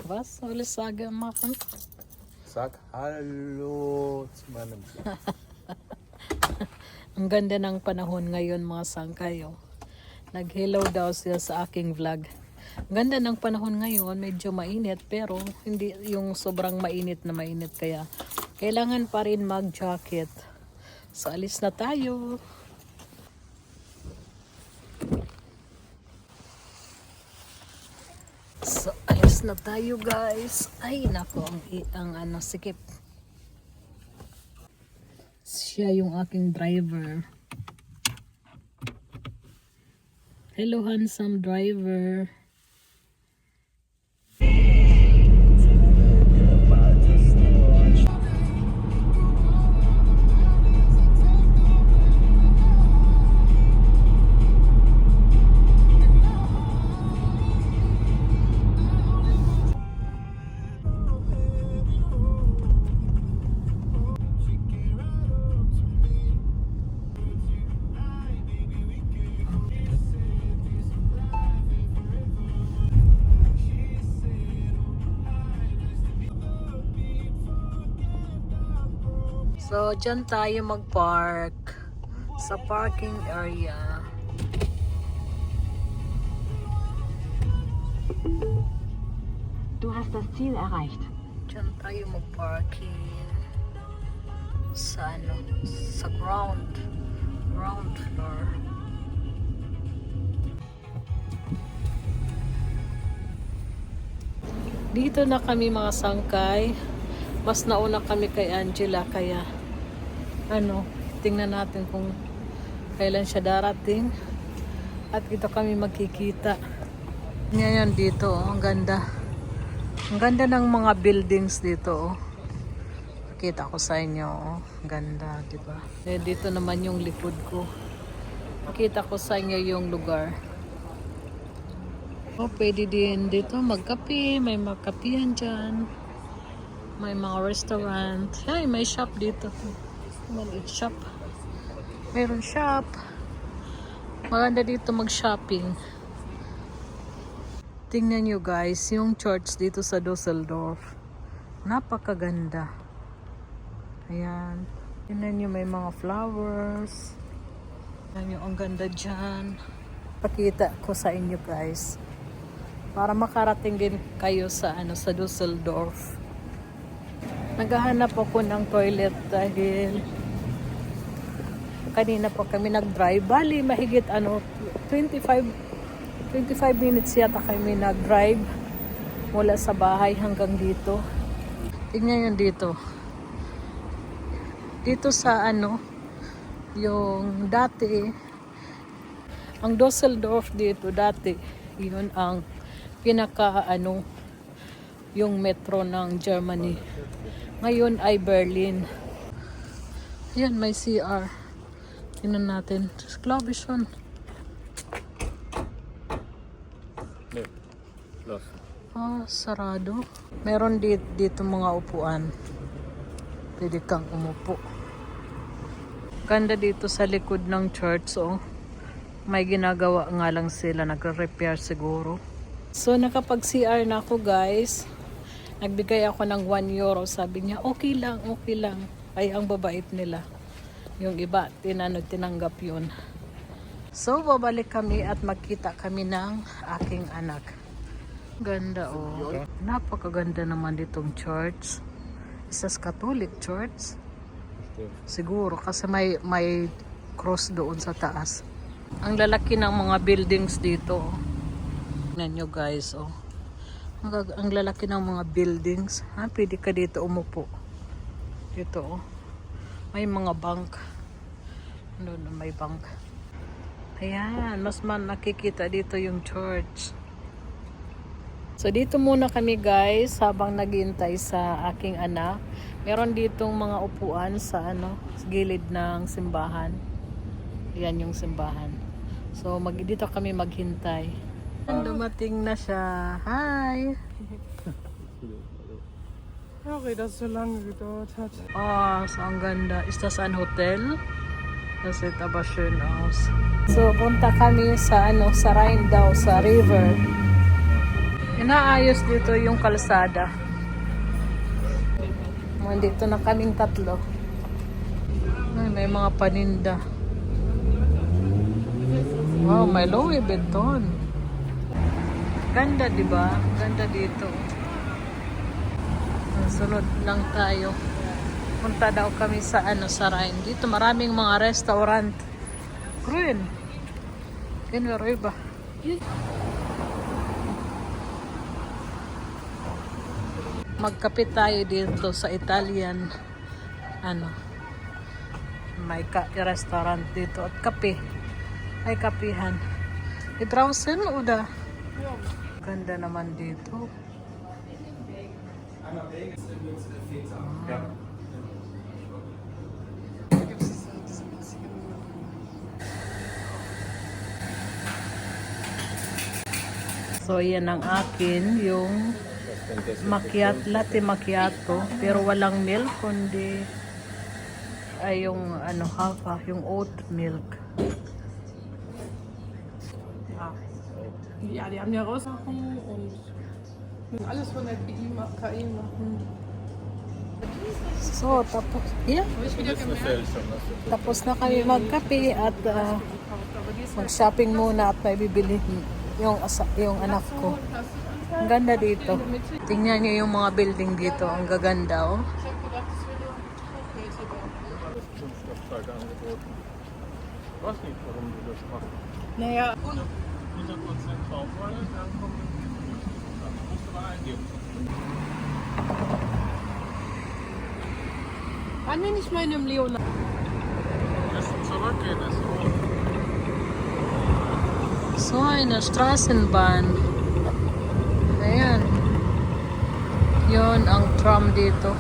Was soll ich sagen machen? Sag Hallo zu meinem Vlog. Ang ganda ng panahon ngayon mga sangkayo. Nag-hello daw siya sa aking vlog. Ang ganda ng panahon ngayon, medyo mainit pero hindi yung sobrang mainit na mainit kaya kailangan pa rin mag-jacket. So alis na tayo. So alis na tayo guys. Ay nako, ang ano sikip. Siya yung aking driver. Hello handsome driver. So, dyan tayo mag-park sa parking area. Du hast das Ziel erreicht. Dyan tayo mag-parking sa ano, sa ground floor. Dito na kami mga sangkay. Mas nauna kami kay Angela kaya ano, tingnan natin kung kailan siya darating at dito kami magkikita. Ngayon dito, oh, ang ganda. Ang ganda ng mga buildings dito, oh. Pakita ko sa inyo, oh. Ang ganda, di ba? Eh, dito naman yung likod ko. Pakita ko sa inyo yung lugar. Oh, pwede din dito magkape, may magkapihan dyan. May mga restaurant. Ay, may shop dito. Maliit shop. Meron shop. Maganda dito mag-shopping. Tingnan nyo guys, yung church dito sa Dusseldorf. Napakaganda. Ayan. Tingnan nyo may mga flowers. Tingnan nyo, ang ganda dyan. Pakita ko sa inyo guys. Para makarating din kayo sa, ano, sa Dusseldorf. Naghahanap ako ng toilet dahil kanina pa kami nag-drive. Bali, mahigit 25 minutes yata kami nag-drive mula sa bahay hanggang dito. Tingnan nyo dito. Dito sa yung dati, ang Dusseldorf dito dati, yun ang pinaka yung metro ng Germany. Ngayon ay Berlin. Yan, may CR. Tingnan natin. Glaube ich schon. Sarado. Meron dito mga upuan. Pwede kang umupo. Ganda dito sa likod ng church, oh. May ginagawa nga lang sila. Nagre-repair siguro. So, nakapag-CR na ako, guys. Nagbigay ako ng €1. Sabi niya, okay lang, okay lang. Ay, ang babait nila. Yung iba, tinanggap yun. So, babalik kami at magkita kami ng aking anak. Ganda, oh. Napakaganda naman ditong church. Isas Catholic Church. Siguro, kasi may cross doon sa taas. Ang lalaki ng mga buildings dito, oh. Tingnan nyo, guys, oh. Ang lalaki ng mga buildings. Pwede ka dito umupo. Dito, oh. May mga bank. May bank. Ayan, mas nakikita dito yung church. So, dito muna kami guys, habang naghihintay sa aking anak. Meron ditong mga upuan sa sa gilid ng simbahan. Ayan yung simbahan. So, dito kami maghintay. Dumating na siya. Hi! Sorry, dass es so lange gedauert hat. So ang ganda. Ist das ein Hotel? Das sieht aber schön aus. So, punta kami sa sa Rhein daw, sa river. Inaayos dito yung kalsada. Nandito na kaming tatlo. Ay, may mga paninda. Wow, may Louis Vuitton. Ganda, di ba? Ganda dito. Sunod lang tayo. Punta daw kami sa sa Rhine. Dito maraming mga restaurant. Green. Kinwero ba? Magkape tayo dito sa Italian. May restaurant dito at kape. Ay kapihan. Draußen oder? Ganda naman dito. So yan ang akin, yung latte macchiato, pero walang milk, kundi ay yung halfa, yung oat milk. Ja, die haben ja Raussachen und alles von der KI machen. So, tapos na kami magkape at mag-shopping muna at may bibili yung anak ko. Ang ganda dito. Tingnan niyo yung mga building dito. Ang gaganda, oh. Ich weiß nicht, warum du das machst. Naja, 100% Kaufwolle, dann kommt das musst du mal eingeben. wann bin ich mal in einem Leonardo? Lässt du zurückgehen, ist So so. eine Straßenbahn. Ayan. Yun ang tram dito.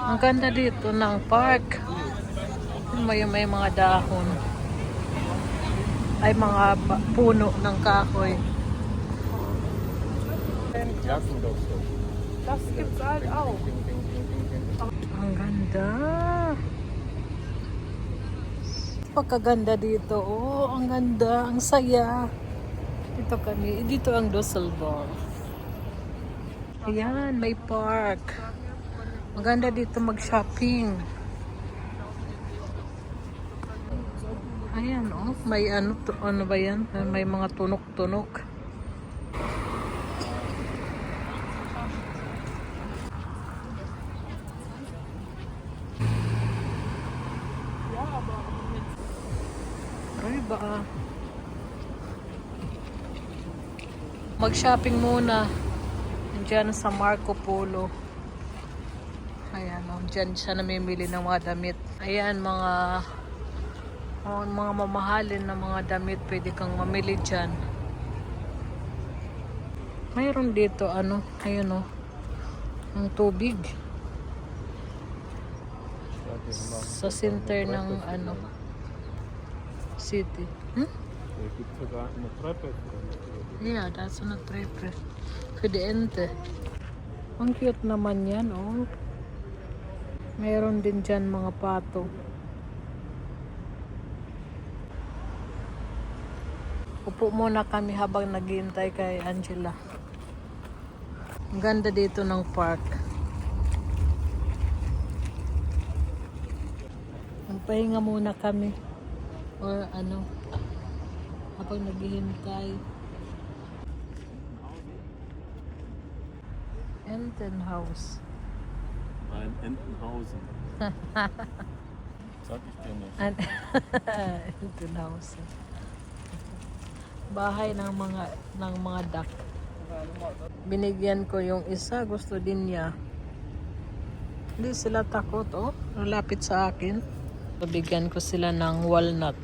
Ang ganda dito ng park. May mga dahon. Ay mga puno ng kahoy. Jacken doch so. Das gibt's halt auch. Ang ganda. Pagkaganda dito. Oh, ang ganda. Ang saya. Dito ang Düsseldorf. Ayan, may park. Maganda dito mag-shopping. Ayan, oh. May ano ba yan? May mga tunok-tunok. Ay ba? Mag-shopping muna. Diyan sa Marco Polo. Ayan, oh, diyan siya namimili ng mga damit. Ayan, mga mamahalin na mga damit, pwede kang mamili diyan. Mayroon dito ayun oh, ang tubig. Sa center ng city. Da gibt es sogar eine Treppe. Yeah, that's not treppe. Für die Ente. Ang cute naman yan, oh. Mayroon din dyan mga pato. Upo muna kami habang naghihintay kay Angela. Ang ganda dito ng park. Magpahinga muna kami. Or habang naghihintay. Entenhaus. Nein, Entenhausen. Sag ich dir nicht. Entenhaus. Bahay ng mga duck. Binigyan ko yung isa, gusto din niya. Hindi sila takot, oh. Lapit sa akin. Bigyan ko sila ng walnut.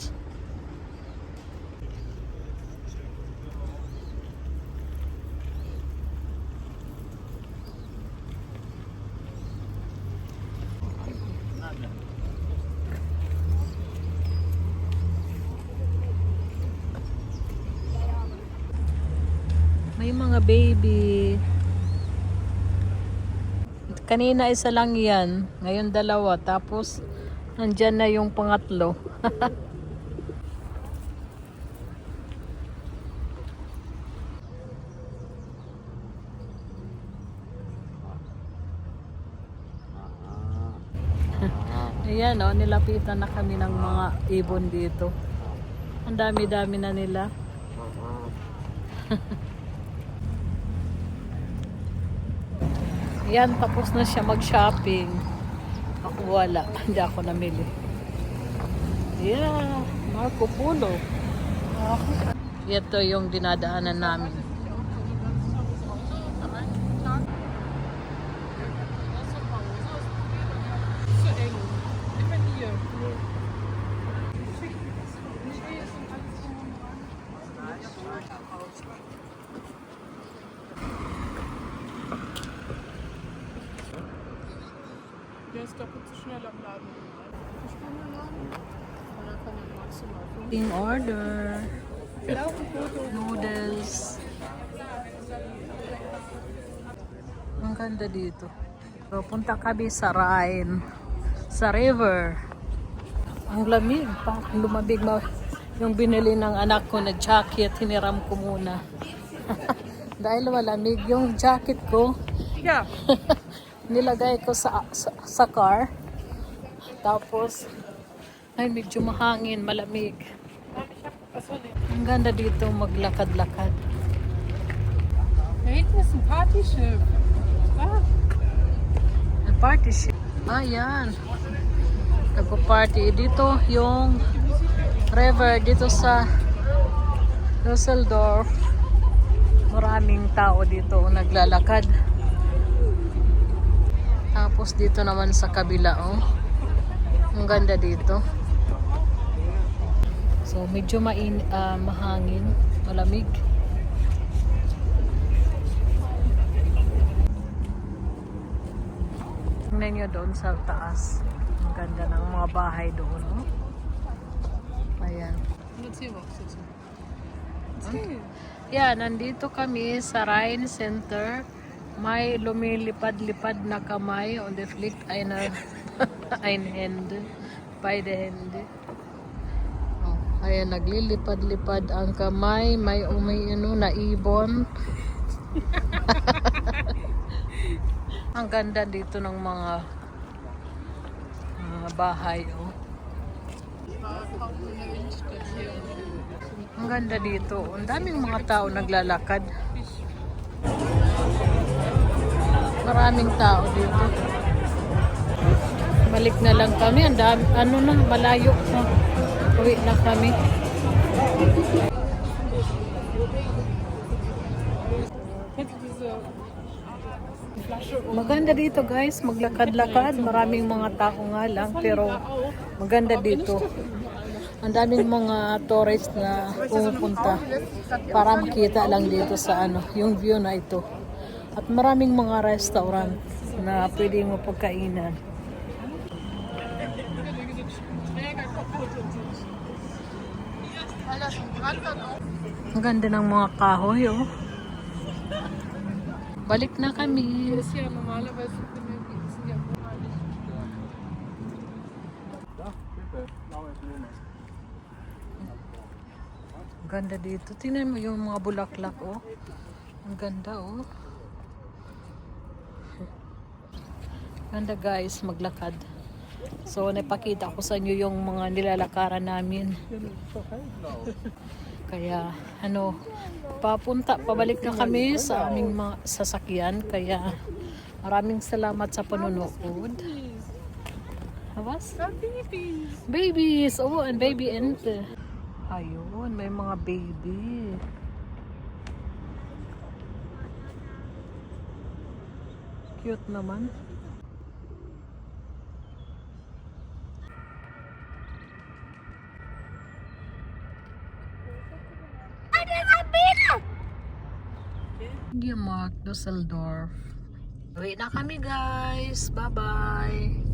May mga baby. Kanina isa lang yan. Ngayon dalawa. Tapos Nandyan na yung pangatlo. Ayan o, nilapitan na kami ng mga ibon dito. Ang dami-dami na nila. Ayan, tapos na siya mag-shopping. Ako wala, hindi ako namili. Yeah, Marco Polo. Ito yung dinadaanan namin. So eng. Immer hier. Der ist doppelt so schnell am Laden. Und dann kann er maximal In order. Noodles. Ang ganda dito. So, punta kami sa Rhine. Sa river. Ang lamig. Parang lumabig mo. Yung binili ng anak ko na jacket, hiniram ko muna. Dahil malamig yung jacket ko. Ja. Nilagay ko sa car. Tapos, ay medyo mahangin, malamig. Ang ganda dito maglakad-lakad. Da hinten ist ein Partyschiff. Ah. Ang party ship. Ayan. Nagpo-party. Dito yung river dito sa Düsseldorf. Maraming tao dito naglalakad. Tapos dito naman sa kabila, oh. Ang ganda dito. So medyo mahangin, malamig. Tingnan nyo doon sa taas. Ang ganda ng mga bahay doon, oh. Ayan. Erzähl was dazu. Yeah, nandito kami sa Rhine Center. May lumilipad-lipad na kamay on the flick einer ein Hände, beide Hände. Oh, ayan, naglilipad-lipad ang kamay. May na ibon. Ang ganda dito ng mga bahay, oh. Ang ganda dito. Ang daming mga tao naglalakad. Maraming tao dito. Balik na lang kami. Ang dami, malayo na. Uwi na kami. Maganda dito, guys. Maglakad-lakad. Maraming mga tao nga lang. Pero maganda dito. Ang daming mga tourist na pumupunta para makita lang dito sa yung view na ito. At maraming mga restaurant na pwede mo pagkainan. Ang ganda ng mga kahoy, oh. Balik na kami. Das ist ja normalerweise sind ja Da, bitte, blaue Blume. Ang ganda dito. Tingnan mo yung mga bulaklak, oh. Ang ganda, oh. Ganda, guys, maglakad. So, napakita ko sa inyo yung mga nilalakaran namin. Kaya, pabalik na kami sa aming mga sasakyan. Kaya, maraming salamat sa panonood. Hawas? Babys. Babies! Oh, and baby ente. Ayun, may mga baby. Cute naman. Mark Düsseldorf. Uwi na kami, guys. Bye-bye.